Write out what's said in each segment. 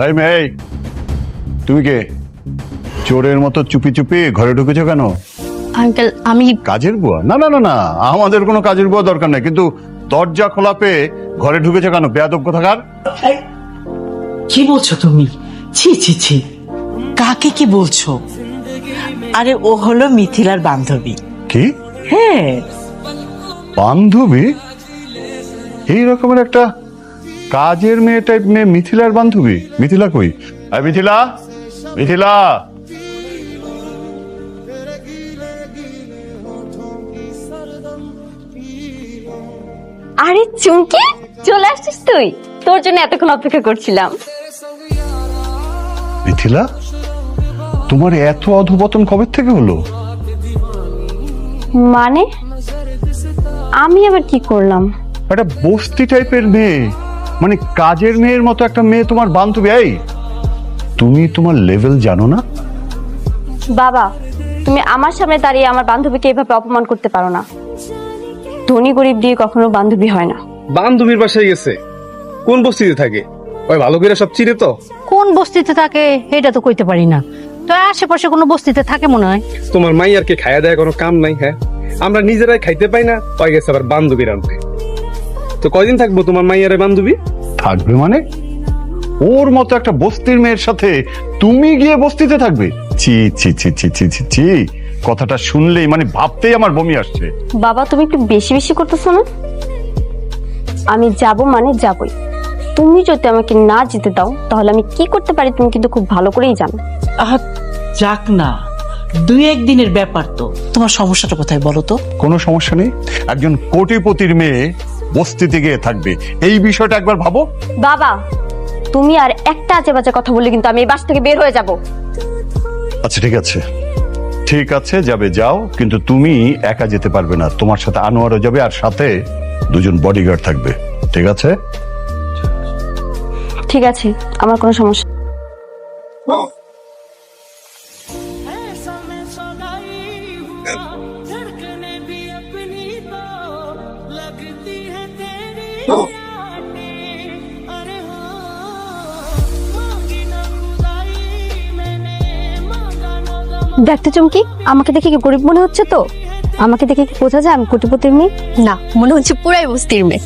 এই মেয়ে, তুমি কে? চোরের মতো চুপি চুপি ঘরে ঢুকেছো কেন? আঙ্কেল আমি কাজের বুয়া? না না না না, আমাদের কোনো কাজের বুয়া দরকার নাই, কিন্তু দরজা খোলা পেয়ে ঘরে ঢুকেছো কেন? বেয়াদব কোথাকার। কি বলছো তুমি? ছি ছি ছি, কাকে কি বলছো? আরে ও হলো মিথিলার বান্ধবী। কি হ্যাঁ, বান্ধবী? এই রকমের একটা কাজের মেয়ে টাইপ মেয়ে মিথিলার বান্ধবী? মিথিলা কই? এই মিথিলা, মিথিলা। আরে চুমকি, চলে আসছিস তুই? তোর জন্য এতক্ষণ অপেক্ষা করছিলাম। মিথিলা, তোমার এত অধপতন কবে থেকে হলো? মানে আমি আবার কি করলাম? একটা বস্তি টাইপের মেয়ে, মানে কাজের মেয়ের মতো একটা মেয়ে তোমার বান্ধবী। এই তুমি তোমার লেভেল জানো না? বাবা, তুমি আমার সামনে দাঁড়িয়ে আমার বান্ধবীকে এভাবে অপমান করতে পারো না। ধনী গরিব দিয়ে কখনো বান্ধবী হয় না। বান্ধবীর বাসায় গেছে, কোন বস্তিতে থাকে? ওই ভালো করে সব চিনে তো। কোন বস্তিতে থাকে এটা তো কইতে পারি না, তো আশেপাশে কোনো বস্তিতে থাকে মনে হয়। তোমার মাইয়ারকে খাইয়া দেয় কোনো কাম নাই? হ্যাঁ, আমরা নিজেরাই খাইতে পাই না, ওই গেছে আবার বান্ধবীর আনতে। তো কয়দিন থাকবো তোমার মাইয়ারে বান্ধবী? থাকবে মানে? ওর মতো একটা বস্তির মেয়ের সাথে তুমি গিয়ে বস্তিতে থাকবে? ছি ছি ছি ছি ছি ছি ছি, কথাটা শুনলেই মানে ভাবতেই আমার বমি আসছে। বাবা, তুমি একটু বেশি বেশি করতেছো না? আমি যাব মানে যাবই। তুমি যদি আমাকে না যেতে দাও তাহলে আমি কি করতে পারি তুমি কিন্তু খুব ভালো করেই জানো। আহ যাক না, দুই একদিনের ব্যাপার তো। তোমার সমস্যাটা কোথায় বলো তো? কোনো সমস্যা নেই, একজন কোটিপতির মেয়ে বস্তিতে গিয়ে থাকবে, এই বিষয়টা একবার ভাবো। বাবা, তুমি আর একটা আজে বাজে কথা বললে কিন্তু আমি এই বাস থেকে বের হয়ে যাব। আচ্ছা ঠিক আছে, ঠিক আছে, যাবে যাও, কিন্তু তুমি একা যেতে পারবে না, তোমার সাথে আনোয়ারও যাবে, আর সাথে দুজন বডিগার্ড থাকবে, ঠিক আছে? ঠিক আছে, আমার কোনো সমস্যা। দেখতে চুমকি, আমাকে দেখে কি গরিব মনে হচ্ছে? তো আমাকে দেখে কি বোঝা যায় আমি কোটিপতির মেয়ে? না, মনে হচ্ছে পুরাই বস্তির মেয়ে।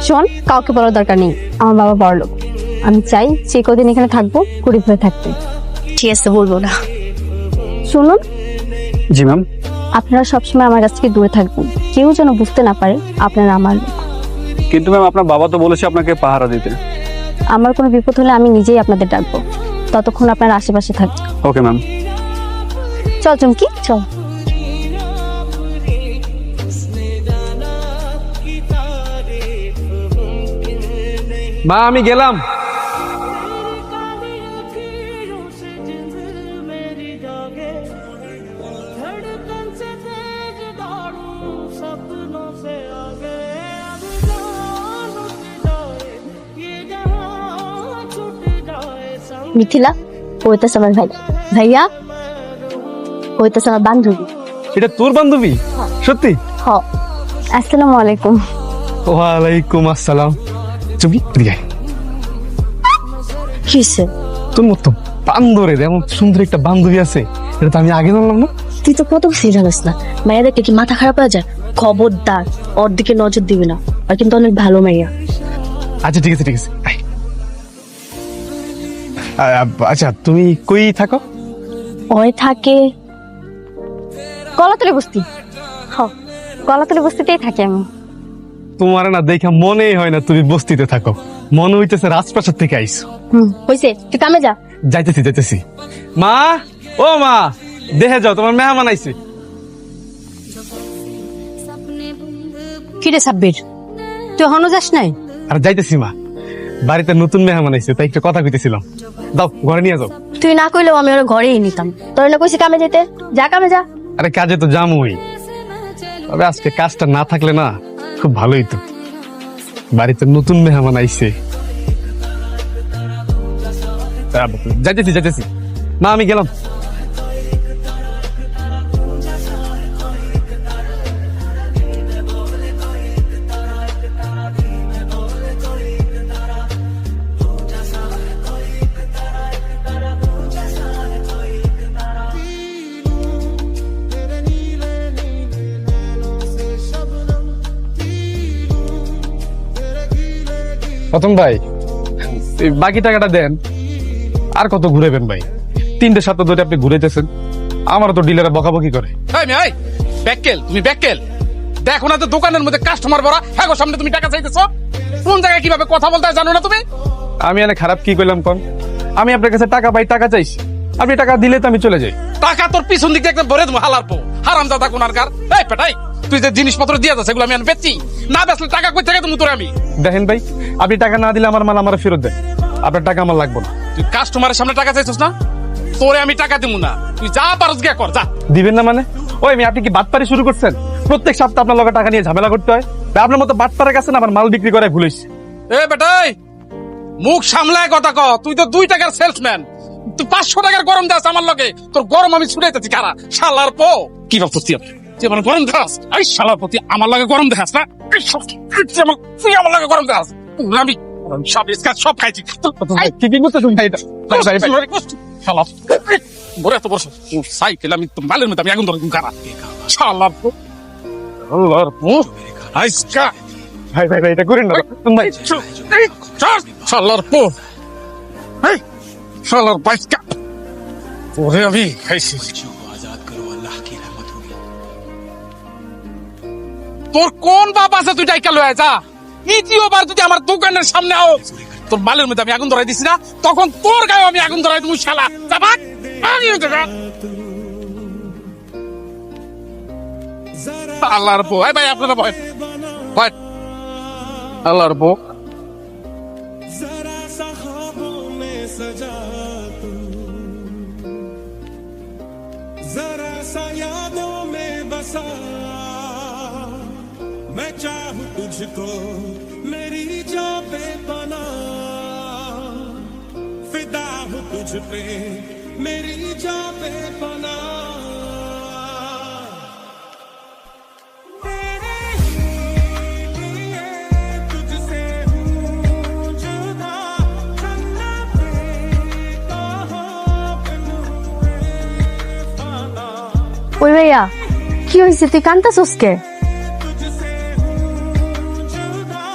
শোন, কাউকে বলার দরকার নেই, আমার বাবা বড়লোক। আমি চাই যে কদিন এখানে থাকবো গরিব হয়ে থাকতে। ঠিক আছে, বলবো না। শুনুন, জি ম্যাম। আপনারা সবসময় আমার কাছ থেকে দূরে থাকবেন, কেউ যেন বুঝতে না পারে আপনারা আমার লোক। কিন্তু ম্যাম, আপনার বাবা তো বলেছে আপনাকে পাহারা দিতে। আমার কোনো বিপদ হলে আমি নিজেই আপনাদের ডাকবো, ততক্ষণ আপনারা আশেপাশে থাকবেন। Okay ma'am. চল চুমকি, চল। মা, আমি গেলাম। মিথিলা, ওইটা আমার ভাই। ভাইয়া, ওইটা আমার বান্ধবী। এটা তোর বান্ধবী? সত্যি? হ। আসসালামু আলাইকুম। ওয়ালাইকুম আসসালাম। চুপি দিয়ে কিসে? তোর মতো বান্দরের এমন সুন্দর একটা বান্ধবী আছে, এটা তো আমি আগে জানলাম না। তুই তো কত কিছু জানিস না। মায়েদেরকে কি মাথা খারাপ হয়ে যায়? খবরদার ওর দিকে নজর দিবি না, আর কিন্তু অনেক ভালো মাইয়া। আচ্ছা ঠিক আছে, ঠিক আছে। আয়। আচ্ছা, তুমি কই থাকো? ওই থাকে কলাতলি বস্তি। হ, কলাতলি বস্তিতেই থাকি আমি। তোমার না দেখা মনেই হয় না তুমি বস্তিতে থাকো, মনে হইতেছে রাজপ্রাসাদ থেকে আইছো। হইছে, তুই কামে যা। যাইতেছি যাইতেছি। মা, ও মা, দেখে যাও, তোমার মেহমান আইছে। কিরে সাব্বির, তুই হনো যাস নাই? আর যাইতেছি মা, বাড়িতে নতুন মেহমান আইছে, তাই একটু কথা কইতেছিলাম। দাও, ঘরে নিয়ে যাও। তুই না কইলেও আমি ওরা ঘরেই নিতাম। তোর না কইছি কামে যেতে, যা কামে যা। আরে কাজে তো জামুই, তবে আজকে কাজটা না থাকলে না খুব ভালোই তো। বাড়িতে নতুন মেহমান আইছে। যাইতেছি যাইতেছি মা, আমি গেলাম। রতন ভাই, এই বাকি টাকাটা দেন। আর কত ঘুরেবেন ভাই? 3টে সপ্তাহ ধরে আপনি ঘুরেতেছেন, আমারও তো ডিলারে বকাবকি করে। ব্যাককেল, তুমি ব্যাককেল। দেখো না তো দোকানের মধ্যে কাস্টমার ভরা, হ্যাঁ গো, সামনে তুমি টাকা চাইতেছো। কোন জায়গায় কিভাবে কথা বলতে হয় জানো না তুমি? আমি এনে খারাপ কি করলাম কোন? আমি আপনার কাছে টাকা পাই, টাকা চাইছি, আপনি টাকা দিলে তো আমি চলে যাই। টাকা তোর পিছন দিক দিয়ে একদম ভরে দেবো, হালার পো হারাম দাদা কোনারকার। এই পেটাই, তুই যে জিনিসপত্র দিয়ে যাচ্ছে সেগুলো আমি আর বেচছি না, বেচলে টাকা কই থেকে তুমি তোর আমি। দেখেন ভাই, আপনি টাকা না দিলে আমার মাল আমার ফেরত দেন, আপনার টাকা আমার লাগবে না। তুই কাস্টমারের সামনে টাকা চাইছিস না, তোরে আমি টাকা দিব না। তুই যা পারস গিয়া কর, যা। দিবেন না মানে? ওই আপনি কি বাটপারি শুরু করছেন? প্রত্যেক সপ্তাহে আপনার লগে টাকা নিয়ে ঝামেলা করতে হয়? ভাই, আপনার মতো বাটপারের কাছে না আমার মাল বিক্রি করাই ভুল হয়েছে। এ বেটাই, মুখ সামলায় কথা ক। তুই তো 2 টাকার সেলসম্যান, তুই 500 টাকার গরম দাস আমার লগে। তোর গরম আমি ছুটাইতেছি কারা? শালার পো। কি ভাবছিস তুই আমার গরম দাস? এই শালার প্রতি আমার লগে গরম দেখাস না? তুই আমার লগে গরম দাস? আমি সব ইসকাত সব খাইছি। কি কি করতেছেন ভাই? এটা শালা বড় এত বড় সাইকেল, আমি তো মালের মধ্যে আমি আগুন ধরে কারা? শালার পো, শালার পো, আইসকা ভাই ভাই ভাই, এটা করেন না ভাই। শালার পো, এই শালার বাইসকা ওরে আমি খাইছি। তোর কোন বাপ আছে তুই ডাইকা লয়ে যা। দ্বিতীয়বার যদি আমার দোকানের সামনে আও, তোর মালের মধ্যে আমি আগুন ধরাই দিছি না, তখন তোর গায়ে আমি আগুন ধরাই দিবো। শালা যাবাক আল্লাহর পো। এই ভাই আপনারা ভয় ভয় আল্লাহর পো। जरा सा यादों में बसा मैं चाहूं तुझको मेरी जान पे बना फिदा हूं तुझ पे मेरी जान पे बना तेरे ही लिए तुझसे हूं जुदा जन्नते कहाँ बिन हुए फाना ওই ভাইয়া, কি হয়েছে? তুই কান্তাছস কে? तुझसे हूँ जुदा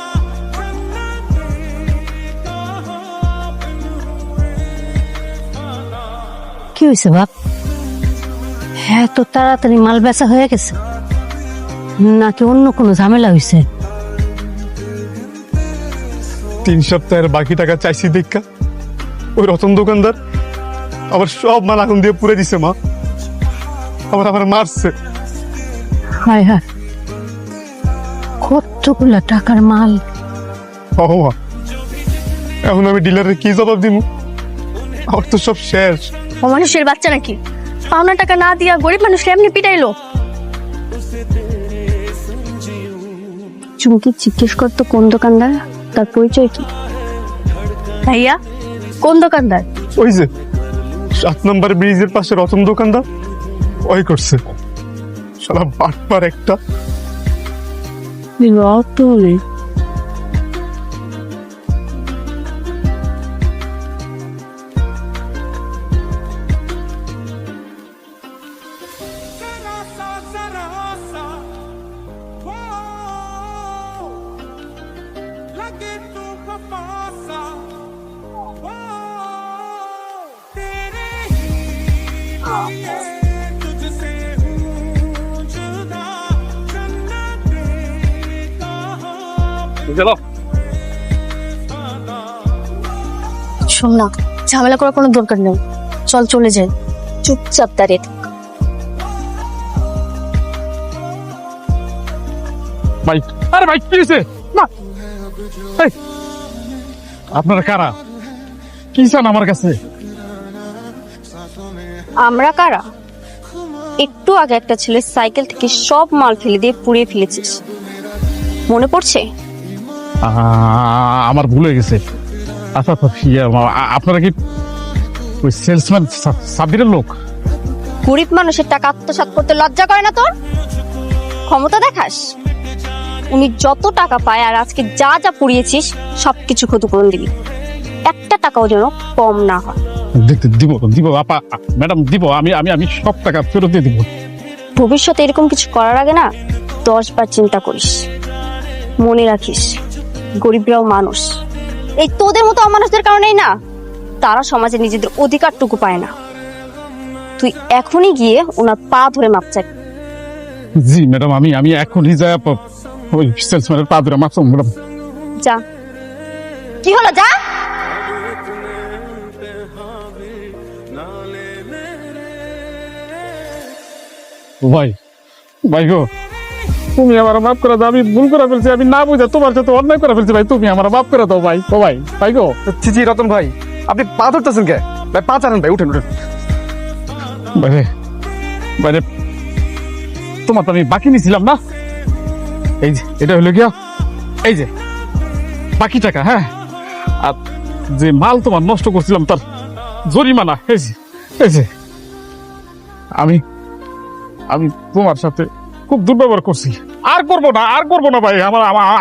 जन्नते कहाँ बिन हुए फाना কি হয়েছে বাপ? হ্যাঁ, তো তাড়াতাড়ি মাল বেচা হয়ে গেছে নাকি অন্য কোনো ঝামেলা হয়েছে? 3 সপ্তাহের বাকি টাকা চাইছি দেখা ওই রতন দোকানদার আবার সব মাল আগুন দিয়ে পুড়ে দিছে। মা আমার মারছে। হায় হায়, কতগুলা টাকার মাল! ও মা, এখন আমি ডিলারে কি জবাব দিব? আমার তো সব শেষ। ও মানুষের বাচ্চা নাকি? পাওনা টাকা না দিয়া গরিব মানুষকে এমনি পিটাইলো। চুমকি জিজ্ঞেস করতো কোন দোকানদার, তার পরিচয় কি? ভাইয়া, কোন দোকানদার? ওই যে 7 নম্বর ব্রিজের পাশে রতন দোকানদার, ওই করছে। শালা বাটপার একটা। রতন? जरा सा हो लगे तू वफा सा हो तेरे ही लिए तुझसे हूँ जुदा जन्नते कहाँ চলো শোন না, ঝামেলা করার কোনো দরকার নেই। চল চলে যাই, চুপচাপ দাঁড়িয়ে থাক। ভাই, আরে ভাই, কি হয়েছে? না, এই, আপনারা কারা? কি চান আমার কাছে? আমরা কারা? একটু আগে একটা ছেলে সাইকেল থেকে সব মাল ফেলে দিয়ে পুড়িয়ে ফেলেছিস, মনে পড়ছে? আমার ভুল হয়ে গেছে। আচ্ছা আপনারা কি ওই সেলসম্যান সাব্বিরের লোক? গরিব মানুষের টাকা আত্মসাৎ করতে লজ্জা করে না তোর? ক্ষমতা দেখাস? উনি যত টাকা পায় আর আজকে যা যা পুড়িয়েছিস সবকিছু ক্ষতিপূরণ দিবি, একটা টাকাও যেন কম না হয়। দিব দিব আপা, ম্যাডাম দিব। আমি আমি আমি সব টাকা ফেরত দিয়ে দিব। ভবিষ্যতে এরকম কিছু করার আগে না 10 বার চিন্তা করিস। মনে রাখিস, গরিবরাও মানুষ, এই তোদের মতো অমানুষদের কারণেই না তারা সমাজে নিজেদের অধিকারটুকু পায় না। তুই এখনই গিয়ে ওনার পা ধরে মাপ চাই। জি ম্যাডাম, আমি এখনই যাই ওই সেলসম্যানের পা ধরে মাপ চাবো ম্যাডাম। যা। কি হলো, যা। ভাই ভাই গো, তুমি আমার মাফ করে দাও, আমি ভুল করে ফেলছি, আমি না বুঝে তোমার সাথে অন্যায় করে ফেলছি ভাই, তুমি আমার মাফ করে দাও ভাই। ও ভাই, ভাই গো। জি রতন ভাই, আপনি পা ধরতেছেন কে ভাই? পা চালান ভাই, উঠেন উঠেন। বাইরে বাইরে, তোমার তো আমি বাকি নিছিলাম না, এই যে এটা হলো গিয়া, এই যে বাকি টাকা। হ্যাঁ, আর যে মাল তোমার নষ্ট করছিলাম তার জরিমানা, এই যে আমি তোমার সাথে খুব দুর্ব্যবহার করছি, আর করবো না ভাই,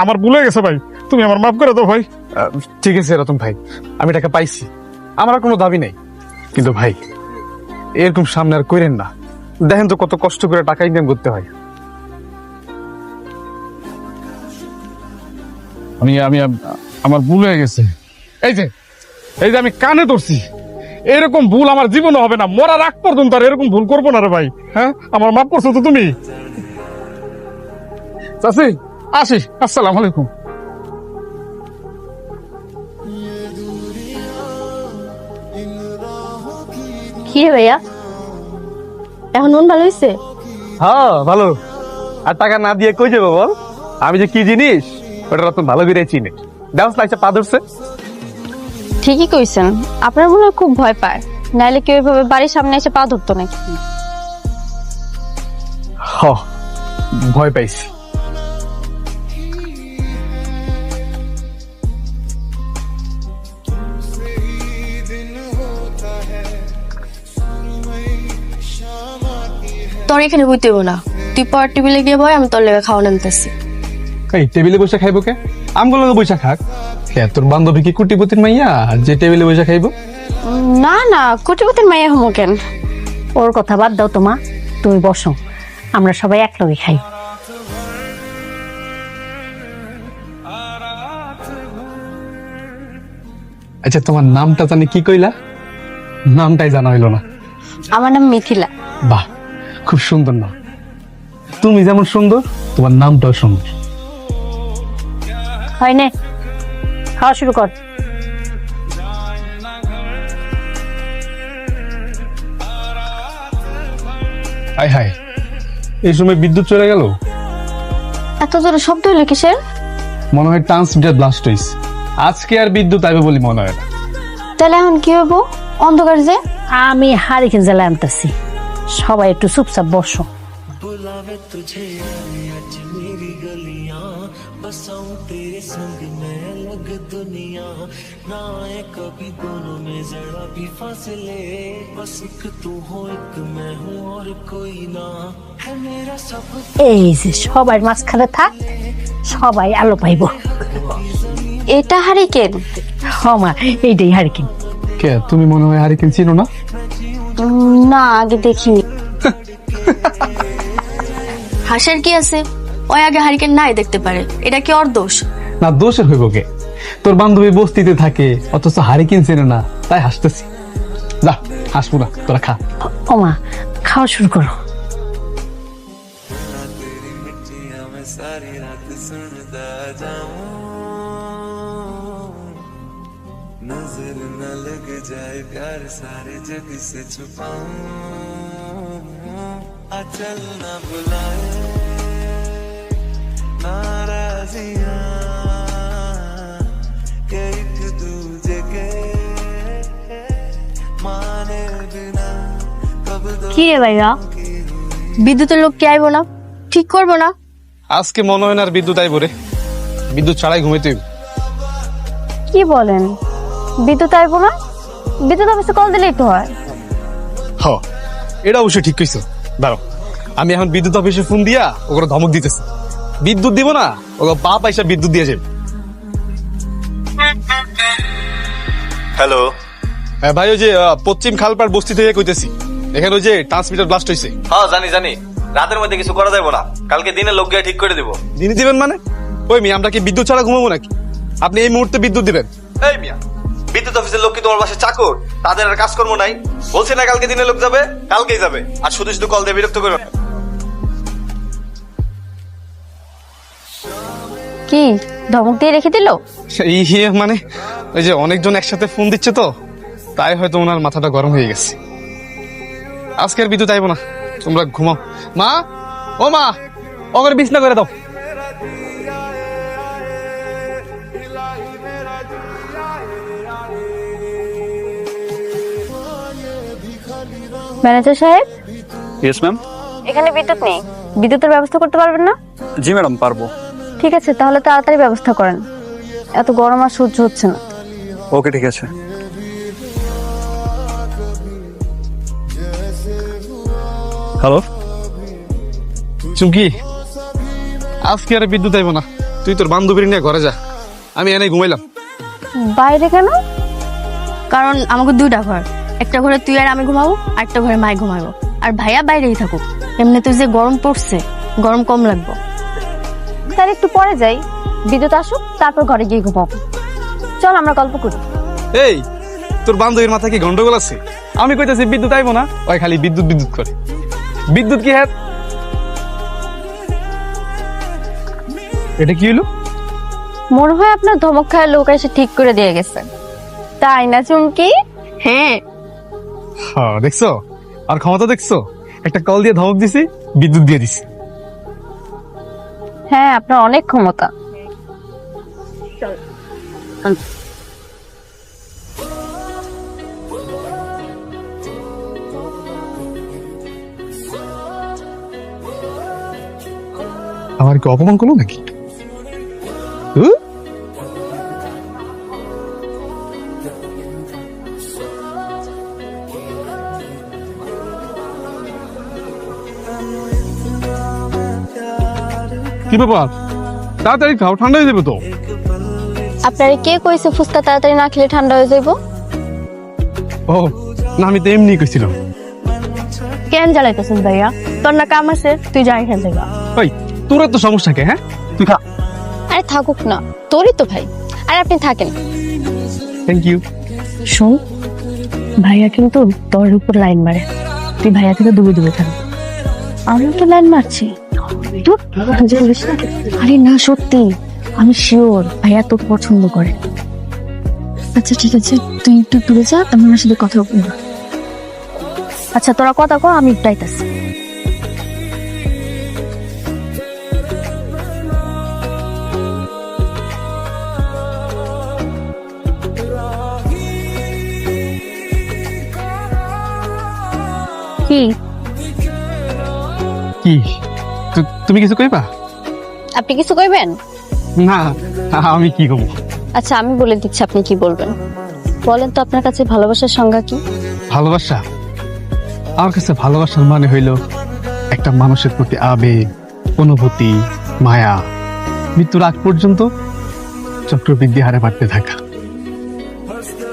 আমার ভুলে গেছে ভাই, তুমি আমার মাফ করে দাও ভাই। ঠিক আছে রতন ভাই, আমি টাকা পাইছি, আমার আর কোনো দাবি নেই। কিন্তু ভাই এরকম সামনে আর করেন না, দেখেন তো কত কষ্ট করে টাকা ইনকাম করতে হয়। আমার ভুল হয়ে গেছে, এই যে আমি কানে ধরছি, এরকম ভুল আমার জীবনে হবে না, মরার আগ পর্যন্ত আর এরকম ভুল করবো না রে ভাই। হ্যাঁ, আমার মাফ করছো তো তুমি? চাচি আসি, আসসালামু আলাইকুম। কি রে ভাইয়া, এখন মন ভালো হয়েছে? হ্যাঁ ভালো। আর টাকা না দিয়ে কই যাবো বল? আমি যে কি জিনিস ওটা রতন ভালো করে চিনে। ডান্স লাগছে, পা ধরছে। ঠিকই কইছেন, আপনার মনে হয় খুব ভয় পায়, নাইলে কেউ এভাবে বাড়ির সামনে এসে পা ধরতো নাকি? হ, ভয় পাইছি। তোর এখানে বইতে হইব না, তুই পর টেবিলে গিয়ে বয়, আমি তোর লেগে খাওয়া নামতেছি। এই টেবিলে বসে খাইবো কে? আমগুলো বসে খাক। কে তোর বান্ধবী কি কুটিপতির মাইয়া যে টেবিলে বসে খাইবো? না না, কোটিপতির মাইয়া হমো কেন? ওর কথা বাদ দাও তোমা, তুমি বসো, আমরা সবাই একলগে খাই। আচ্ছা তোমার নামটা জানি কি কইলা? নামটাই জানা হইলো না। আমার নাম মিথিলা। বাহ, খুব সুন্দর নাম। তুমি যেমন সুন্দর, তোমার নামটাও সুন্দর। হয় নে, খাওয়া শুরু কর। হায় হায়, এই সময় বিদ্যুৎ চলে গেল। এত জোরে শব্দ হলো কিসের? মনে হয় ট্রান্সমিটার ব্লাস্ট হয়েছে। আজকে আর বিদ্যুৎ আইবে বলে মনে হয় না। তাহলে এখন কি হবো? অন্ধকার যে। আমি হারিকেন জ্বালা আনতেছি, সবাই একটু চুপচাপ বসো। এই যে সবাই মাঝখানে থাক, সবাই আলো পাইব। এটা হারিকেন? হমা, এইটাই হারিকেন। কে তুমি মনে হয় হারিকেন চিনো না? না, আগে দেখিনি। হাসের কি আছে? ওই আগে হারিকেন নাই দেখতে পারে, এটা কি ওর দোষ? না, দোষের হইব কে? তোর বান্ধবী বস্তিতে থাকে, অথচ হারিকেন চেনে না, তাই হাসতেছি। যা, হাসবো না, তোরা খা। ওমা, খাওয়া শুরু করো। नजर न लग जाए प्यार सारे जग से छुपाऊं, अचल न बुलाए नाराजियां के एक दूजे के माने बिना कब दो। কি রে ভাইয়া, বিদ্যুতের লোক কি আইবো না? ঠিক করবো না? আজকে মনে হয় না আর বিদ্যুৎ আইব রে। বিদ্যুৎ ছাড়াই ঘুমাইতে হইব। কি বলেন, বিদ্যুৎ আইবো না? বিদ্যুৎ অফিসে কল দিলেই তো হয়। হ, এটা অবশ্যই ঠিক কইছো। দাঁড়াও, আমি এখন বিদ্যুৎ অফিসে ফোন দিয়া ওগুলো ধমক দিতেছি। বিদ্যুৎ দিব না, ওগুলো বাপ আইসা বিদ্যুৎ দিয়ে যাবে। হ্যালো হ্যাঁ ভাই, ওই যে পশ্চিম খালপাড় বস্তি থেকে কইতেছি। এখানে ওই যে ট্রান্সমিটার ব্লাস্ট হয়েছে। হ্যাঁ জানি, রাতের মধ্যে কিছু করা যাবে না, কালকে দিনে লোক গিয়ে ঠিক করে দিব। দিনে দিবেন মানে? ওই মেয়ে, আমরা কি বিদ্যুৎ ছাড়া ঘুমাবো নাকি? আপনি এই মুহূর্তে বিদ্যুৎ দিবেন, এই মিয়া, বিদ্যুৎ অফিসের লোক কি তোমার বাসায় চাকর? তাদের আর কাজকর্ম নাই? বলছে না কালকে দিনে লোক যাবে, কালকেই যাবে। আর শুধু শুধু কল দিয়ে বিরক্ত করো না। কি ধমক দিয়ে রেখে দিল? ইয়ে মানে ওই যে অনেকজন একসাথে ফোন দিচ্ছে তো, তাই হয়তো ওনার মাথাটা গরম হয়ে গেছে। আজকে আর বিদ্যুৎ আইব না, তোমরা ঘুমাও। মা, ও মা, ওকে বিছনা করে দাও। ম্যানেজার সাহেব, ইয়েস ম্যাম। এখানে বিদ্যুৎ নেই, বিদ্যুতের ব্যবস্থা করতে পারবেন না? জি ম্যাডাম, পারবো। ঠিক আছে, তাহলে তাড়াতাড়ি ব্যবস্থা করেন, এত গরম আর সহ্য হচ্ছে না। ওকে, ঠিক আছে। হ্যালো চুমকি, আজকে আর বিদ্যুৎ আইব না, তুই তোর বান্ধবীর নিয়ে ঘরে যা, আমি এনে ঘুমাইলাম। বাইরে কেন? কারণ আমাকে দুইটা ঘর, একটা ঘরে তুই আর আমি ঘুমাবো, আর একটা ঘরে মাই ঘুমাবো, আর ভাইয়া বাইরেই থাকুক। এমনি তুই যে গরম পড়ছে, গরম কম লাগবে। তার একটু পরে যাই, বিদ্যুৎ আসুক, তারপর ঘরে গিয়ে ঘুমাবো। চল আমরা গল্প করি। এই, তোর বান্ধবীর মাথায় কি গন্ডগোল আছে? আমি কইতাছি বিদ্যুৎ আইব না, ওই খালি বিদ্যুৎ বিদ্যুৎ করে। বিদ্যুৎ কি হ্যাঁ? এটা কি হলো? মনে হয় আপনার ধমক খায় লোক এসে ঠিক করে দিয়ে গেছে, তাই না চুমকি? হ্যাঁ, হ্যাঁ, দেখছো আর ক্ষমতা দেখছো? একটা কল দিয়ে ধমক দিছি, বিদ্যুৎ দিয়ে দিছি। হ্যাঁ, আপনার অনেক ক্ষমতা। আমার কি অপমান করলো নাকি? হুঁ? কি ব্যাপার? তাড়াতাড়ি খাও, ঠান্ডা হয়ে যাবে তো। আপনারে কে কইছে ফুচকা তাড়াতাড়ি না খেলে ঠান্ডা হয়ে যাইব? ও না, আমি তো এমনি কইছিলাম। কেন জ্বালাইতেছিস ভাইয়া? তোর না কাম আছে, তুই যাই এখান থেকে। ওই, তোর তো সমস্যা কে? হ্যাঁ, তুই খা। আরে থাকুক না, তোরই তো ভাই, আর আপনি থাকেন। Thank you. শোন, ভাইয়া কিন্তু তোর উপর লাইন মারে, তুই ভাইয়া থেকে দূরে দূরে থাক। আমিও তো লাইন মারছি। আরে না, সত্যি আমি শিওর ভাইয়া তোর পছন্দ করে। আচ্ছা ঠিক আছে, তুই একটু দূরে যা, আমি আমার সাথে কথা বলবো। আচ্ছা তোরা কথা কো, আমি একটু আইতাছি। কি কি তুমি কিছু কইবা? আপনি কিছু কইবেন? না, আমি কি কব? আচ্ছা আমি বলে দিচ্ছি আপনি কি বলবেন। বলেন তো আপনার কাছে ভালোবাসার সংজ্ঞা কি? ভালোবাসা আমার কাছে ভালোবাসার মানে হইল একটা মানুষের প্রতি আবেগ, অনুভূতি, মায়া, মৃত্যুর আগ পর্যন্ত চক্রবৃদ্ধি হারে বাড়তে থাকা।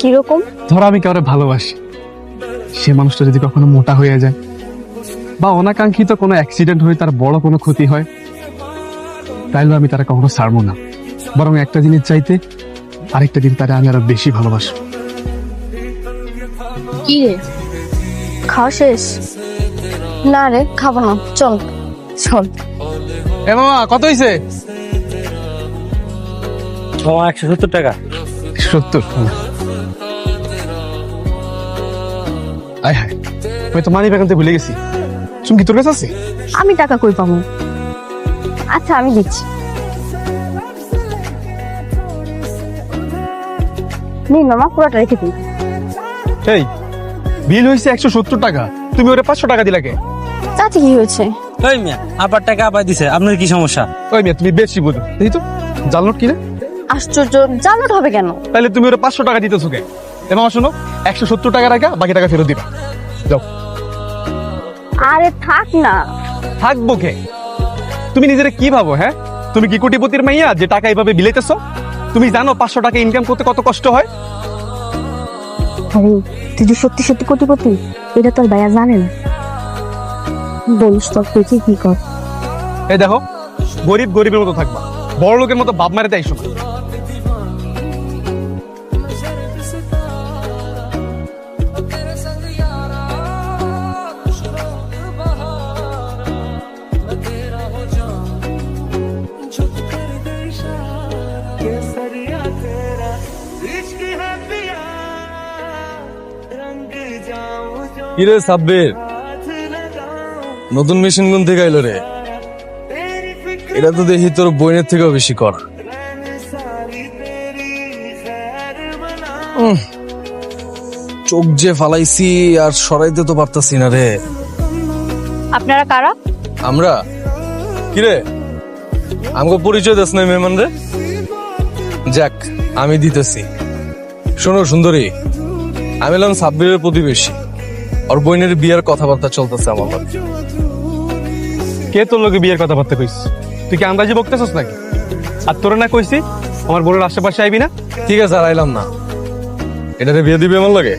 কিরকম? ধরো আমি কাউরে ভালোবাসি, সে মানুষটা যদি কখনো মোটা হয়ে যায় বা অনাকাঙ্ক্ষিত কোনো অ্যাক্সিডেন্ট হয়ে তার বড় কোনো ক্ষতি হয়, তাইলে আমি তারা কখনো ছাড়বো না, বরং একটা জিনিস চাইতে আরেকটা দিন তারা আমি আরো বেশি ভালোবাসবো। কি রে, খাওয়া শেষ? না রে, খাবো না, চল চল। এ মামা, কত হইছে? 170 টাকা। 70? আয় হায়, আমি তো মানি ব্যাগ আনতে ভুলে গেছি। চুমকি তোর কাছে আছে? আমি টাকা কই পাবো? আচ্ছা আমি দিচ্ছি, নিন মামা, পুরোটা রেখে দিন। এই বিল হয়েছে 170 টাকা, তুমি ওরে 500 টাকা দিলা কে? তাতে কি হয়েছে? ওই মিয়া, আবার টাকা আবার দিছে, আপনার কি সমস্যা? ওই মিয়া, তুমি বেশি বুঝো। দেখি তো জাল নোট কিনে। আশ্চর্য, জানোট হবে কেন? তাহলে তুমি ওরে 500 টাকা দিতেছো কে? এমন শোনো, 170 টাকা রাখা, বাকি টাকা ফেরত দিবা। যাও। আরে থাক না। থাকবো কে? তুমি নিজেরা কি ভাবো? হ্যাঁ, তুমি কি কোটিপতির মাইয়া যে টাকা এইভাবে বিলাইতেছো? তুমি জানো 500 টাকা ইনকাম করতে কত কষ্ট হয়? আরে তুই যে সত্যি সত্যি কোটিপতি, এটা তোর ভাইয়া জানে না। বলিস তো, দেখি কি কর। এই দেখো, গরিব গরিবের মতো থাকবা, বড় লোকের মতো বাপ মারে তাই শোনো। কিরে সাব্বির, নতুন মেশিন কোন থেকে আইলো রে? এটা তো দেখি তোর বইনের থেকেও বেশি করা। চোখ যে ফালাইছি আর সরাইতে তো পারতাছি না রে। আপনারা কারা? আমরা কিরে, আমাকে পরিচয় দিস না মেহমান রে? যাক, আমি দিতেছি। শোনো সুন্দরী, আমি এলাম সাব্বিরের প্রতিবেশী। আর বইনের বিয়ের কথাবার্তা চলতেছে আমার লগে। কে তোর লোকে বিয়ের কথাবার্তা কইস? তুই কি আন্দাজি বকতেছস নাকি? আর তোরে না কইছি আমার বোনের আশেপাশে আইবি না? ঠিক আছে, আর আইলাম না। এটারে বিয়ে দিবে আমার লাগে?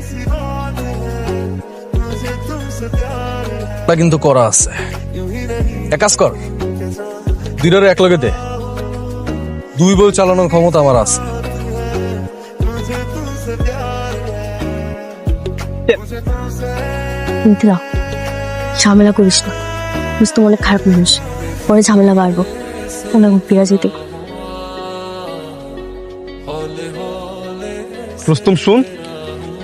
তা কিন্তু করা আছে। এক কাজ কর, দুইটারে এক লগে দে। দুই বউ চালানোর ক্ষমতা আমার আছে। মিথিলা, ঝামেলা করিস না। বুঝতে অনেক খারাপ মানুষ, পরে ঝামেলা বাড়বো। ওনাকে ফিরা যেতে। রুস্তম শুন,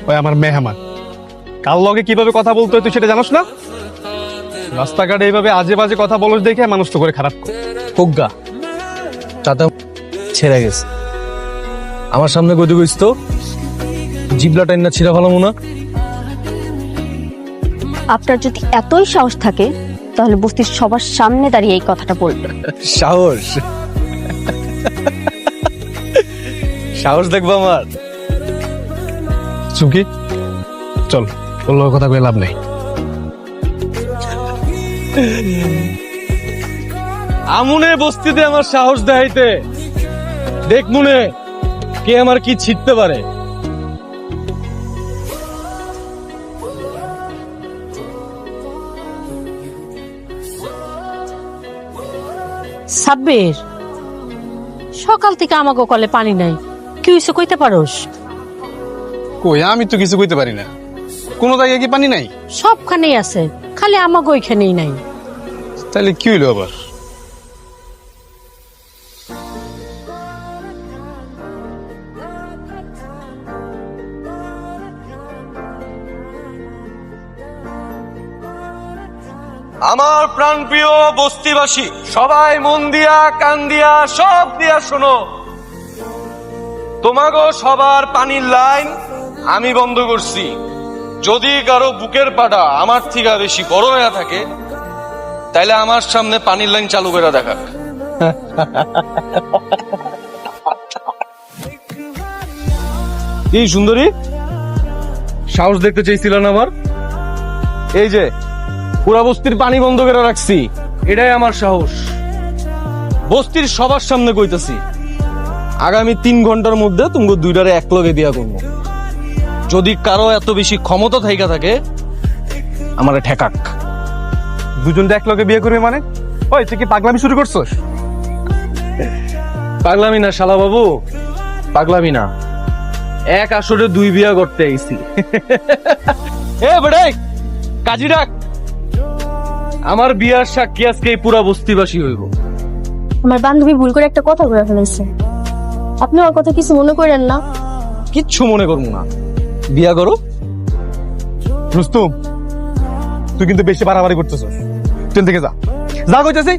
ওই আমার মেহমান, কার লগে কিভাবে কথা বলতে হয় তুই সেটা জানোস না? রাস্তাঘাটে এইভাবে আজে বাজে কথা বলস দেখে মানুষ তো করে খারাপ করে। কোগা চাটা ছেড়ে গেছে, আমার সামনে গদি গইস তো জিবলা টাইনা ছিঁড়া ফেলাম না। আপনার যদি এতই সাহস থাকে তাহলে বস্তির সবার সামনে দাঁড়িয়ে এই কথাটা বলবেন। সাহস সাহস দেখবো আমার? চুমকি চল, তোর লগে কথা কয়ে লাভ নেই। আমুনে বস্তিতে আমার সাহস দেখাইতে, দেখ মুনে কে আমার কি ছিটতে পারে। সাব্বির, সকাল থেকে আমাকে কলে পানি নাই, কি হইছে কইতে পারোস? কই, আমি তো কিছু কইতে পারি না। কোনো জায়গায় কি পানি নাই? সবখানেই আছে, খালি আমাকে ওইখানেই নাই। তাহলে কি হইলো আবার? আমার প্রাণপ্রিয় বস্তিবাসী, সবাই মন দিয়া কান দিয়া সব দিয়া শোনো। তোমাগো সবার পানির লাইন আমি বন্ধ করছি। যদি কারো বুকের পাটা আমার থেকে বেশি গরম হয়ে থাকে তাইলে আমার সামনে পানির লাইন চালু করে দেখাক। এই সুন্দরী, সাহস দেখতে চাইছিল না আমার? এই যে পুরা বস্তির পানি বন্ধ করে রাখছি, এটাই আমার সাহস। বস্তির সবার সামনে কইতাছি, আগামী 3 ঘন্টার মধ্যে তুমি দুইটারে এক লগে দিয়া করবো। যদি কারো এত বেশি ক্ষমতা থাইকা থাকে আমারে ঠেকাক। দুজনটা এক লগে বিয়ে করবে মানে? ওই তুই কি পাগলামি শুরু করছস? পাগলামি না শালা বাবু, পাগলামি না। এক আসরে 2 বিয়া করতে আইছি। এ বেড়াই, কাজী ডাক। আমার বিয়ার সাক্ষী আজকে এই পুরা বস্তিবাসী হইব। আমার বান্ধবী ভুল করে একটা কথা বলে ফেলেছে। আপনি ওর কথা কিছু মনে করেন না। কিচ্ছু মনে করবো না, বিয়া করো। রুস্তম, তুই কিন্তু বেশি বাড়াবাড়ি করতেছস। ট্রেন থেকে যা, যা কইতেছি।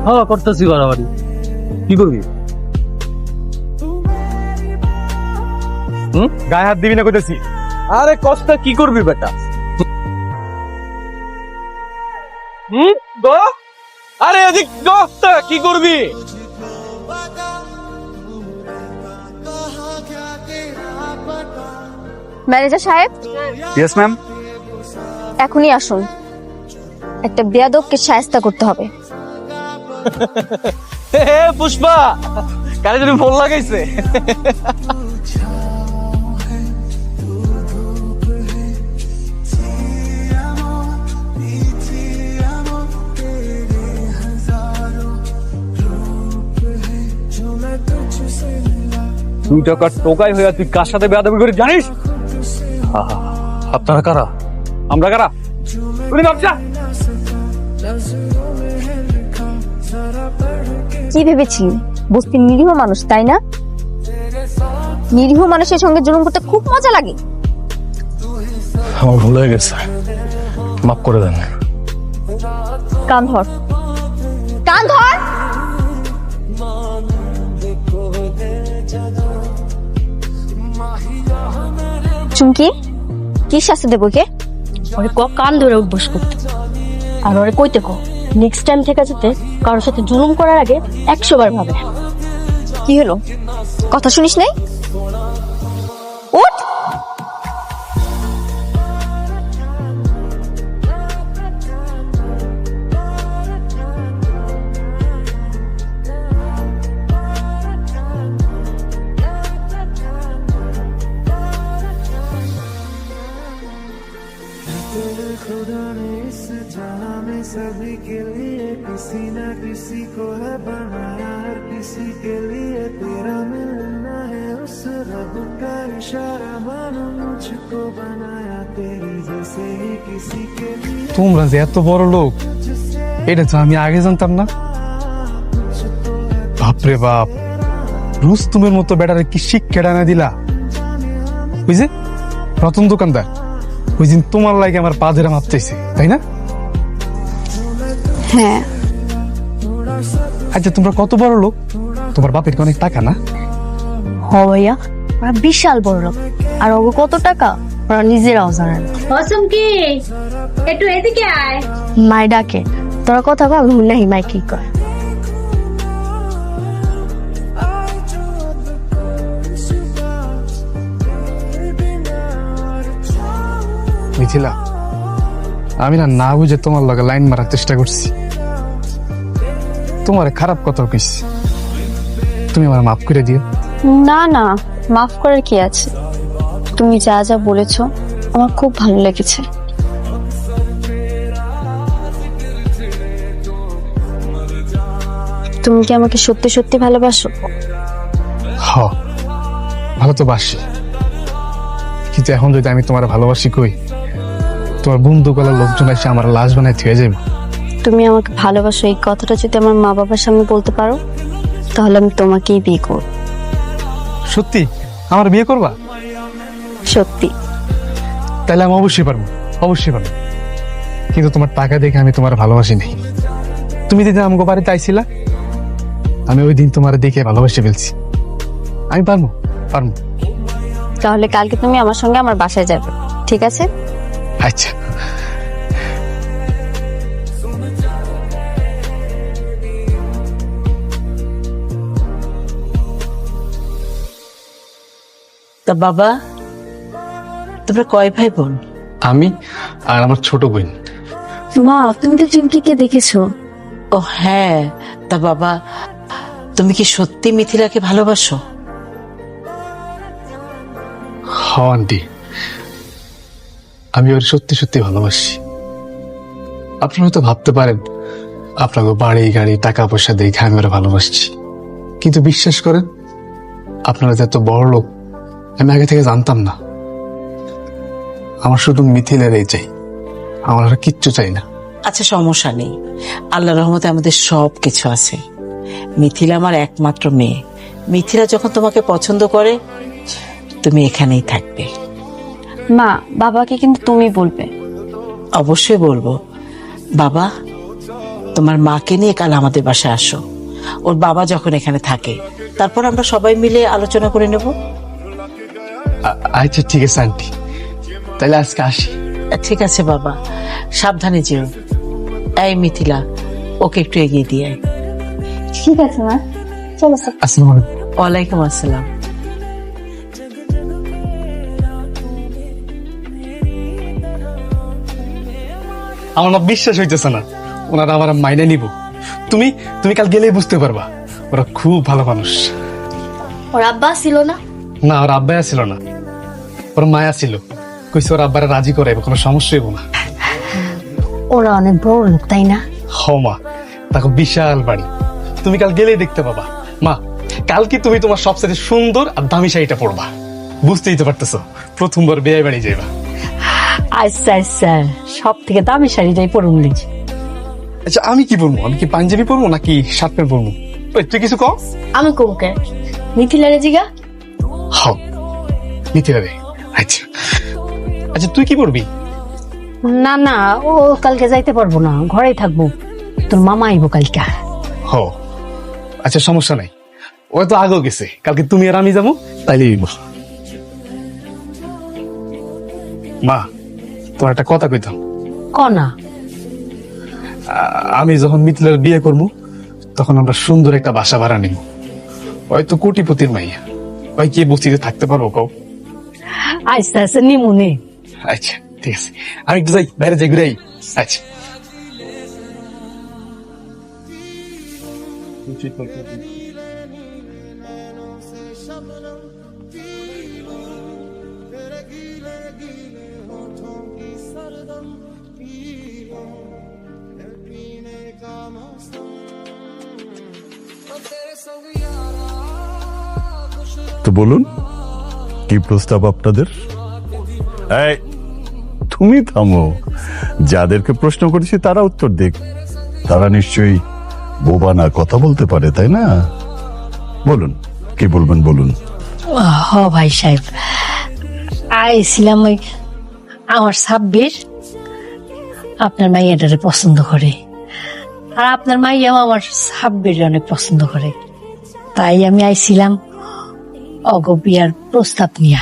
হ্যাঁ করতেছি বাড়াবাড়ি। কি করবি? গায়ে হাত দিবি না কইতেছি। আরে কষ্ট কি করবি বেটা? গো, আরে এদিক কষ্ট কি করবি? ম্যানেজার সাহেব, ইয়েস ম্যাম। এখনই আসুন, একটা বেয়াদবকে শায়েস্তা করতে হবে। হে পুষ্পা, কারে যদি ফোন লাগাইছে। তুই টাকার টোকাই হইয়া তুই কার সাথে বেয়াদবি করে জানিস? আপনারা কারা? আমরা কারা? তুই ভাবছা কি ভেবেছিলি বস্তির নিরীহ মানুষ, তাই না? নিরীহ মানুষের সঙ্গে জুলুম করতে খুব মজা লাগে। আমার ভুল হয়ে গেছে। মাফ করে দেন। কান ধর, কান ধর। চুমকি, কি শাস্তি দেবো কে? ওরে কান ধরে উঠবস করতে, আর ওরে কইতে কো নেক্সট টাইম থেকে যাতে কারোর সাথে জুলুম করার আগে 100 বার ভাবে। কি হলো, কথা শুনিস নাই? উঠ। खुदा ने इस जहां में सभी के लिए किसी न किसी को है बनाया, हर किसी के लिए तेरा मिलना है उस रब का इशारा, मानो मुझको बनाया तेरी जैसे ही किसी के लिए। তোমরা যে এত বড় লোক এটা তো আমি আগে জানতাম না। বাপরে বাপ, রুস্তুমের মতো বেটারে কি শিক্ষা না দিলা। ওই যে রতন দোকানদার ওই দিন তোমার লাগে আমার পা ধরে মাপতেছে, তাই না? হ্যাঁ। আচ্ছা তোমরা কত বড় লোক, তোমার বাপের কি অনেক টাকা না? হ ভাইয়া, ওরা বিশাল বড় লোক, আর ওগো কত টাকা ওরা নিজেরাও জানে না। কি একটু এদিকে আয়। মাই ডাকে, তোরা কথা কও, আমি নাই মাই কি কয়। মিথিলা, আমি না বুঝে তোমার লগে লাইন মারার চেষ্টা করছি, তোমার খারাপ কথা কইছি, তুমি আমার মাফ করে দিও। না না, মাফ করার কি আছে? তুমি যা যা বলেছো আমার খুব ভালো লেগেছে। তুমি কি আমাকে সত্যি সত্যি ভালোবাসো? হ, ভালো তো বাসি, কিন্তু এখন যদি আমি তোমার ভালোবাসি কই, তোমার বন্ধু গলার লোকজন এসে আমার লাশ বানায় থুয়ে যাবে। তুমি আমাকে ভালোবাসো এই কথাটা যদি আমার মা বাবার সামনে বলতে পারো, তাহলে আমি তোমাকেই বিয়ে করব। সত্যি আমার বিয়ে করবা? সত্যি। তাহলে আমি অবশ্যই পারবো, অবশ্যই পারবো, কিন্তু তোমার টাকা দেখে আমি তোমার ভালোবাসি নাই। তুমি যেদিন আমাকে বাড়িতে আইছিলা, আমি ওই দিন তোমার দেখে ভালোবাসে ফেলছি। আমি পারবো, পারবো। তাহলে কালকে তুমি আমার সঙ্গে আমার বাসায় যাবে, ঠিক আছে? আচ্ছা। তা বাবা, তোমরা কয় ভাই বোন? আমি আর আমার ছোট বোন। মা, তুমি তো চুমকিকে দেখেছো। ও হ্যাঁ, তা বাবা তুমি কি সত্যি মিথিলাকে ভালোবাসো? হ আন্টি, আমি ওর সত্যি সত্যি ভালোবাসি। আপনারা হয়তো ভাবতে পারেন আপনাকে বাড়ি গাড়ি টাকা পয়সা দেখে আমি ওরা ভালোবাসছি, কিন্তু বিশ্বাস করেন আপনারা যে এত বড় লোক আমি আগে থেকে জানতাম না। আমার শুধু মিথিলারই চাই, আমার আর কিচ্ছু চাই না। আচ্ছা সমস্যা নেই, আল্লাহ রহমতে আমাদের সব কিছু আছে। মিথিলা আমার একমাত্র মেয়ে, মিথিলা যখন তোমাকে পছন্দ করে তুমি এখানেই থাকবে। মা, বাবাকে কিন্তু তুমি বলবে। অবশ্যই বলবো। বাবা, তোমার মাকে নিয়ে কাল আমাদের বাসায় আসো, ওর বাবা যখন এখানে থাকে, তারপর আমরা সবাই মিলে আলোচনা করে নেব। আচ্ছা ঠিক আছে আন্টি, তাহলে আজকে আসি। ঠিক আছে বাবা, সাবধানে যেও। এই মিথিলা, ওকে একটু এগিয়ে দিয়ে আয়। ঠিক আছে মা, চলো। আসসালামু আলাইকুম। ওয়ালাইকুম আসসালাম। আমার না বিশ্বাস হইতেছে না ওনারা আমার মাইনে নিব। তুমি তুমি কাল গেলেই বুঝতে পারবা, ওরা খুব ভালো মানুষ। ওর আব্বা ছিল না? না, ওর আব্বাই ছিল না, ওর মায়া ছিল। কইছে ওর আব্বারে রাজি করাইব, কোনো সমস্যা হইব না। ওরা অনেক বড় লোক, তাই না? হ মা, দেখো বিশাল বাড়ি, তুমি কাল গেলেই দেখতে পাবা। মা, কাল কি তুমি তোমার সবচেয়ে সুন্দর আর দামি শাড়িটা পরবা, বুঝতেই তো পারতেছো, প্রথমবার বিয়ে বাড়ি যাইবা। আচ্ছা আচ্ছা, সব থেকে দামি শাড়িটাই পরুন লিজ। আচ্ছা আমি কি পরবো? আমি কি পাঞ্জাবি পরবো নাকি শার্ট প্যান্ট পরবো? ওই তুই কিছু কম। আমি কমকে মিথিলারে জিগা। হ, মিথিলা রে। আচ্ছা আচ্ছা, তুই কি পরবি? না না, ও কালকে যাইতে পারবো না, ঘরেই থাকবো। তোর মামা আইবো কালকে। হ, আচ্ছা সমস্যা নাই, ও তো আগেও গেছে, কালকে তুমি আর আমি যাবো, তাইলে মা তোমার একটা কথা কইতাম। কনা? আমি যখন মিথিলার বিয়ে করবো তখন আমরা সুন্দর একটা বাসা ভাড়া নিব। হয়তো কোটিপতির মাইয়া, ওই কি বস্তিতে থাকতে পারবো কও? আচ্ছা আচ্ছা, নিমুনে। আচ্ছা ঠিক আছে, আমি একটু যাই, বাইরে যাই ঘুরে আই। আচ্ছা তো বলুন, কি প্রস্তাব আপনাদের? এই, তুমি থামো, যাদেরকে প্রশ্ন করেছি তারা উত্তর দিক। তারা নিশ্চয়ই বোবা না, কথা বলতে পারে, তাই না? বলুন, কি বলবেন বলুন। হ ভাই সাহেব, আইছিলাম ওই আমার 26 আপনার মাইয়াটারে পছন্দ করে, আর আপনার মাইয়াও আমার 26 অনেক পছন্দ করে। তাই আমি আইছিলাম অগো বিয়ার প্রস্তাব নিয়া।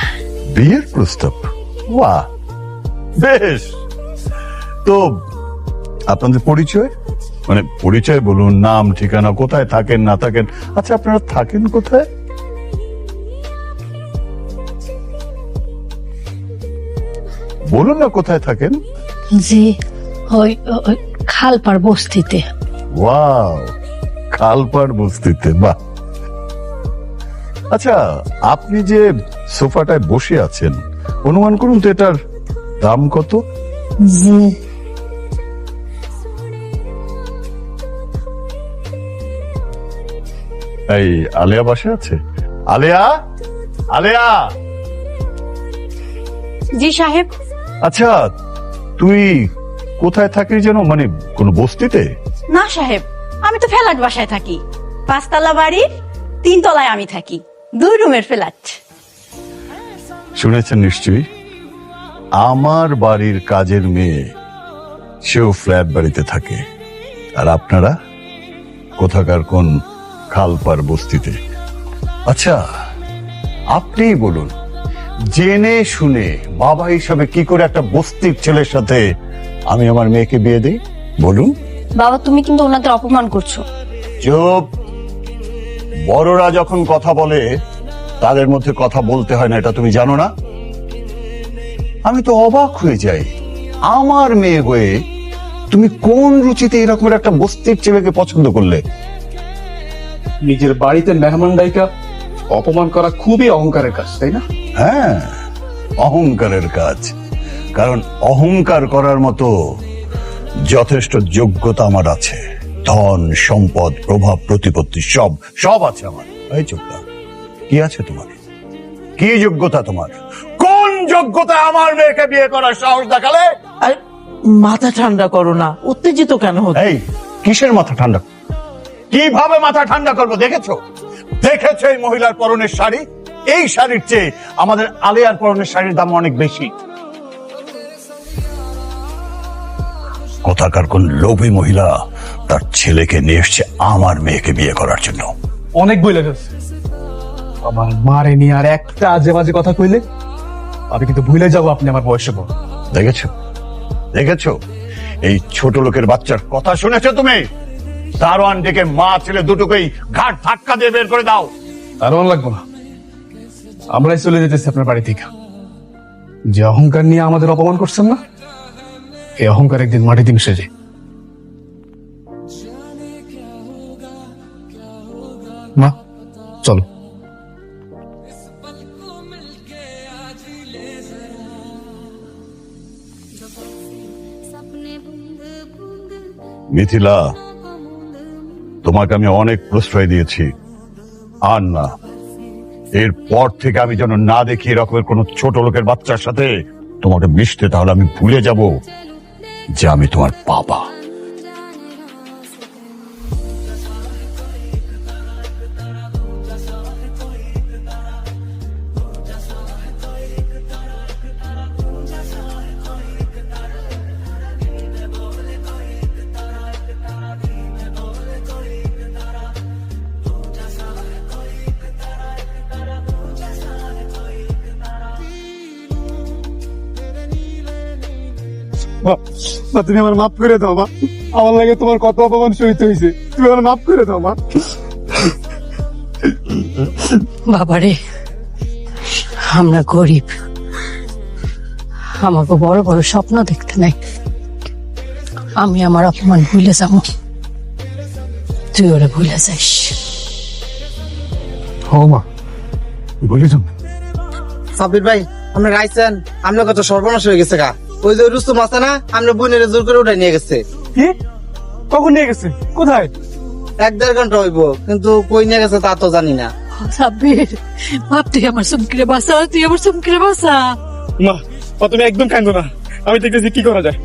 বিয়ের প্রস্তাব? বাহ, বেশ। তো আপনাদের পরিচয়, মানে পরিচয় বলুন, নাম ঠিকানা, কোথায় থাকেন না থাকেন। আচ্ছা, আপনারা থাকেন কোথায়? বলুন না কোথায় থাকেন। জি, ওই ওই খালপাড় বস্তিতে। ওয়াও, খালপাড় বস্তিতে, বাহ। আচ্ছা, আপনি যে সোফাটায় বসে আছেন, অনুমান করুন তো এটার দাম কত? জি, এই আলেয়া বাসা আছে? আলেয়া, আলেয়া। জি সাহেব। আচ্ছা, তুই কোথায় থাকিস যেন, মানে কোন বস্তিতে? না সাহেব, আমি তো ফ্ল্যাট বাসায় থাকি। 5 তলা বাড়ির 3 তলায় আমি থাকি, 2 রুমের ফ্ল্যাট। শুনেছেন নিশ্চয়ই, আমার বাড়ির কাজের মেয়ে, সেও ফ্ল্যাট বাড়িতে থাকে। আর আপনারা কোথাকার কোন খালপার বস্তিতে। আচ্ছা, আপনিই বলুন, জেনে শুনে বাবা হিসাবে কি করে একটা বস্তির ছেলের সাথে আমি আমার মেয়েকে বিয়ে দিই? বলুন। বাবা, তুমি কিন্তু ওনাদের অপমান করছো। চুপ। বড়রা যখন কথা বলে তাদের মধ্যে কথা বলতে হয় না, এটা তুমি জানো না? আমি তো অবাক হয়ে যাই, আমার মেয়ে হয়ে তুমি কোন রুচিতে এরকম একটা বস্তির ছেলেকে পছন্দ করলে? নিজের বাড়িতে মেহমান ডাইকা অপমান করা খুবই অহংকারের কাজ, তাই না? হ্যাঁ, অহংকারের কাজ। কারণ অহংকার করার মতো যথেষ্ট যোগ্যতা আমার আছে। ধন, সম্পদ, প্রভাব, প্রতিপত্তি সব সব আছে আমার। এই চুপ কর। কি আছে তোমার? কি যোগ্যতা তোমার? কোন যোগ্যতা আমার মেয়েকে বিয়ে করার সাহস দেখালে? আর মাথা ঠান্ডা করো না, উত্তেজিত কেন হচ্ছে? এই, কিসের মাথা ঠান্ডা? কিভাবে মাথা ঠান্ডা করবো? দেখেছো দেখেছো এই মহিলার পরনের শাড়ি? এই শাড়ির চেয়ে আমাদের আলিয়ার পরনের শাড়ির দাম অনেক বেশি। কোথাকার কোন লোভী মহিলা তার ছেলেকে নিয়ে এসছে আমার মেয়েকে বিয়ে করার জন্য। অনেক বই লেগেছে আমার মারে নিয়ে, আর একটা আজে বাজে কথা কইলে আমি কিন্তু ভুলে যাবো আপনি আমার বয়সে বড়। দেখেছো দেখেছো এই ছোট লোকের বাচ্চার কথা শুনেছো তুমি? দারোয়ান ডেকে মা ছেলে দুটোকেই ঘাট ধাক্কা দিয়ে বের করে দাও। দারোয়ান লাগবো না, আমরাই চলে যেতেছি আপনার বাড়ি থেকে। যে অহংকার নিয়ে আমাদের অপমান করছেন না, এই অহংকার একদিন মাটিতে মিশে যায়। মা চলো। মিথিলা, তোমাকে আমি অনেক প্রশ্রয় দিয়েছি, আর না। এরপর থেকে আমি যেন না দেখি এরকমের কোন ছোট লোকের বাচ্চার সাথে তোমাকে মিশতে, তাহলে আমি ভুলে যাব যে আমি তোমার বাবা। মা তুমি আমার মাফ করে দাও মা, আমার লাগে তোমার কত অপমান সহিত হয়েছে, তুমি আমার মাফ করে দাও মা। বাবারে, আমরা গরিব, আমাকে বড় বড় স্বপ্ন দেখতে নাই। আমি আমার অপমান ভুলে যাবো, তুই ওরা ভুলে যাইস। ও মা, বলে যাও। সাব্বির ভাই, আপনি গাইছেন, আপনার কত সর্বনাশ হয়ে গেছে গা। ওই যে রুস্তম আছে না, আপনার বোনের জোর করে উঠাই নিয়ে গেছে। কি? কখন নিয়ে গেছে? কোথায়? 1-1.5 ঘন্টা হইব, কিন্তু কই নিয়ে গেছে তা তো জানি না। সাব্বির, বাপ তুই আমার চুমকিরে বাঁচা, তুই আমার চুমকিরে বাঁচা। মা, তুমি একদম কান্দো না, আমি দেখতেছি কি করা যায়।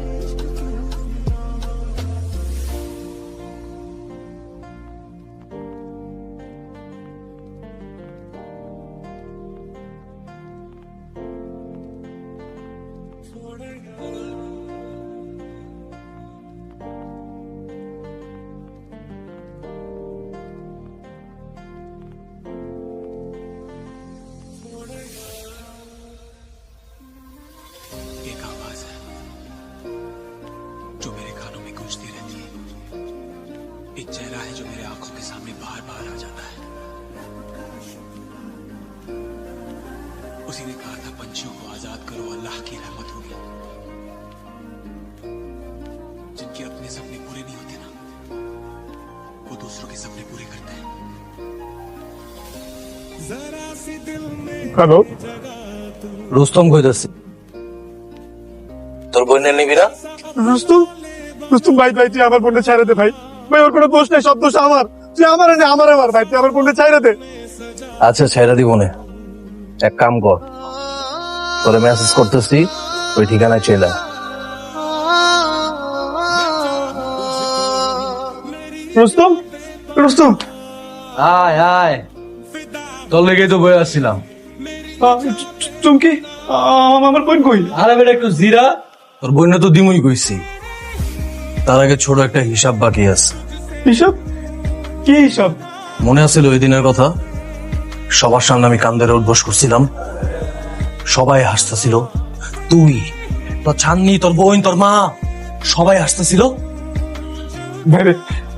एक आवाज है जो मेरे कानों में गूंजती रहती है, एक चेहरा है जो मेरे आंखों के सामने बार बार आ जाता है। उसी ने कहा था पंछियों को आजाद करो, अल्लाह की रहमत होगी। जिनके अपने सपने पूरे नहीं होते ना, वो दूसरों के सपने पूरे करते हैं। হ্যালো, রুস্তম কইতাছি, তোর বোনের নিবি না? রুস্তম, রুস্তম ভাই, ভাই তুই আমার বোনটা ছাইড়া দে ভাই, ভাই ওর কোনো দোষ নাই, সব দোষ আমার, তুই আমার নে, আমার ভাই, তুই আমার বোনটা ছাইড়া দে। আচ্ছা ছেড়ে দিব নে, এক কাম কর, তোরে মেসেজ করতেছি, ওই ঠিকানায় চলে আয়। রুস্তম, রুস্তম, আয় আয়, তোর লেগেই তো বয়ে আসছিলাম। চুমকি, আমার বোন কই? আরে বেটা একটু জিরা, তোর বোন তো দিমুই কইছি, তার আগে ছোট একটা হিসাব বাকি আছে। হিসাব? কি হিসাব? মনে আছিল ওই দিনের কথা? সবার সামনে আমি কান্দারে উদ্বোস করছিলাম, সবাই হাসতেছিল, তুই, তোর ছান্নি, তোর বোন, তোর মা, সবাই হাসতেছিল। ভাই রে,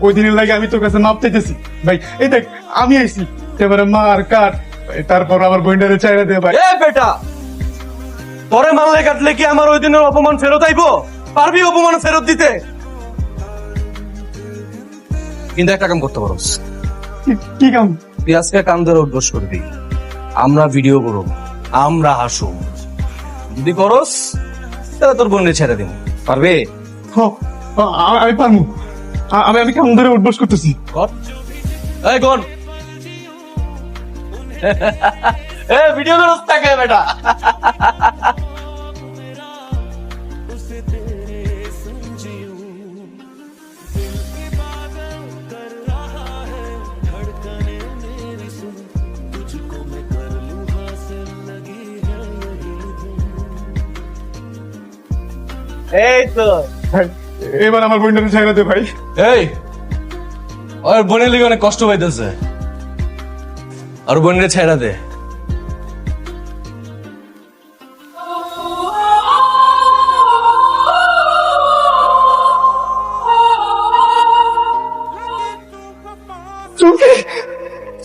ওই দিনের লাগে আমি তোর কাছে মাপ চাইতেছি ভাই। এই দেখ, আমি আইছি, এবারে মার কাট, তারপর আমার বোনটারে ছাইড়া দে ভাই। এ বেটা, তোরে মারলে কাটলে কি আমার ওই দিনের অপমান ফেরত আইবো? পারবি অপমান ফেরত দিতে? কিন্তু একটা কাম করতে পারোস। কি কাম? তুই আজকে কাম ধরে উদ্বোস করবি, আমরা ভিডিও করব, আমরা হাসু, যদি করস তাহলে তোর বোনের ছেড়ে দিব। পারবে? আমি পারবো, আমি কাম ধরে উঠবস করতেছি। এই কোন এ ভিডিও করস থাকে বেটা। এই তো ভাই, এবার আমার বোনটারে ছাইড়া দে ভাই। এই ওর বোনের লিগে অনেক কষ্ট পাইতেছে, আর বোনের ছেড়া দে। চুমকি,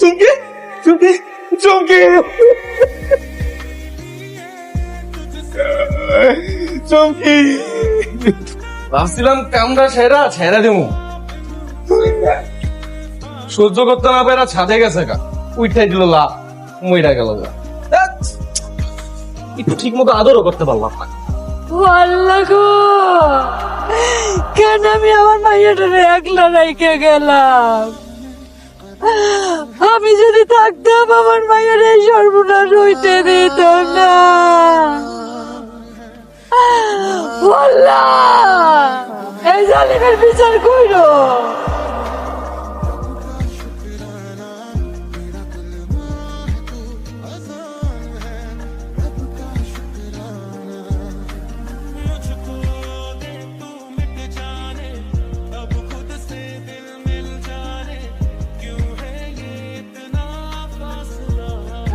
চুমকি, চুমকি, চুমকি, চুমকি। ভাবছিলাম কামটা ছেড়া দেবো, সহ্য করতে না পেরা ছাদে গেছে গা, উইঠাই দিল লা, মইরা গেল গা। ধ্যাৎ, একটু ঠিক মতো আদরও করতে পারলাম না। আল্লাহ গো, কেন আমি আমার মাইয়াটারে একলা রেখে গেলাম? আমি যদি থাকতাম আমার মায়ের এই সর্বনাশ হইতে দিত না। আল্লাহ, এই জালিমের বিচার কইরো।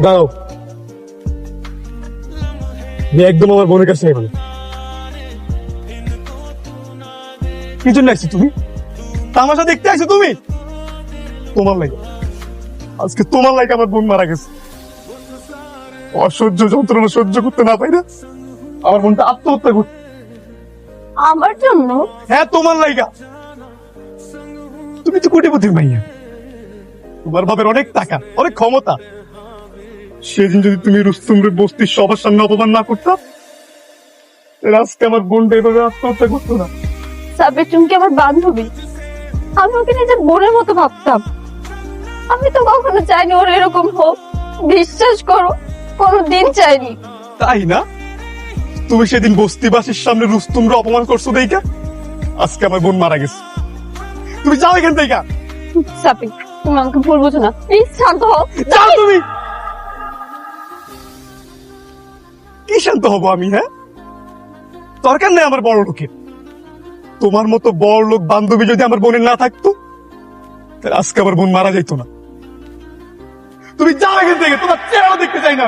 দাঁড়াও, আমি একদম আমার বোনের কাছে যাই। কি জন্য আসছো তুমি? তামাশা দেখতে আসছো তুমি? তোমার লাগে আজকে তোমার লাগে আমার বোন মারা গেছে। অসহ্য যন্ত্রণা সহ্য করতে না পাই না আমার বোনটা আত্মহত্যা করছে। আমার জন্য? হ্যাঁ, তোমার লাইগা। তুমি তো কোটিপতির মাইয়া, তোমার বাবার অনেক টাকা, অনেক ক্ষমতা। সেদিন যদি তুমি রুস্তুমরে বস্তির সবার সামনে অপমান না করতাম, তাহলে আজকে আমার বোনটা এভাবে আত্মহত্যা করতো না। সাবির চুমকি আমার বান্ধবী, আমি ওকে নিজের বোনের মতো ভাবতাম। আমি তো কখনো চাইনি ওর এরকম হোক, বিশ্বাস করো কোনোদিন চাইনি। তাই না? তুমি সেদিন বস্তিবাসীর সামনে রুস্তুমরে অপমান করছো দেখা আজকে আমার বোন মারা গেছে। তুমি যাও এখান থেকে, সাবির তুমি আমাকে ভুল বুঝো না, প্লিজ শান্ত হও। যাও তুমি। কি শান্ত হবো আমি? হ্যাঁ, দরকার নেই আমার বড় লোকের। তোমার মতো বড় লোক বান্ধবী যদি আমার বোনের না থাকতো, তাহলে আজকে আমার বোন মারা যাইতো না। তুমি যাও এখান থেকে, তোমার চেহারা দেখতে চাই না।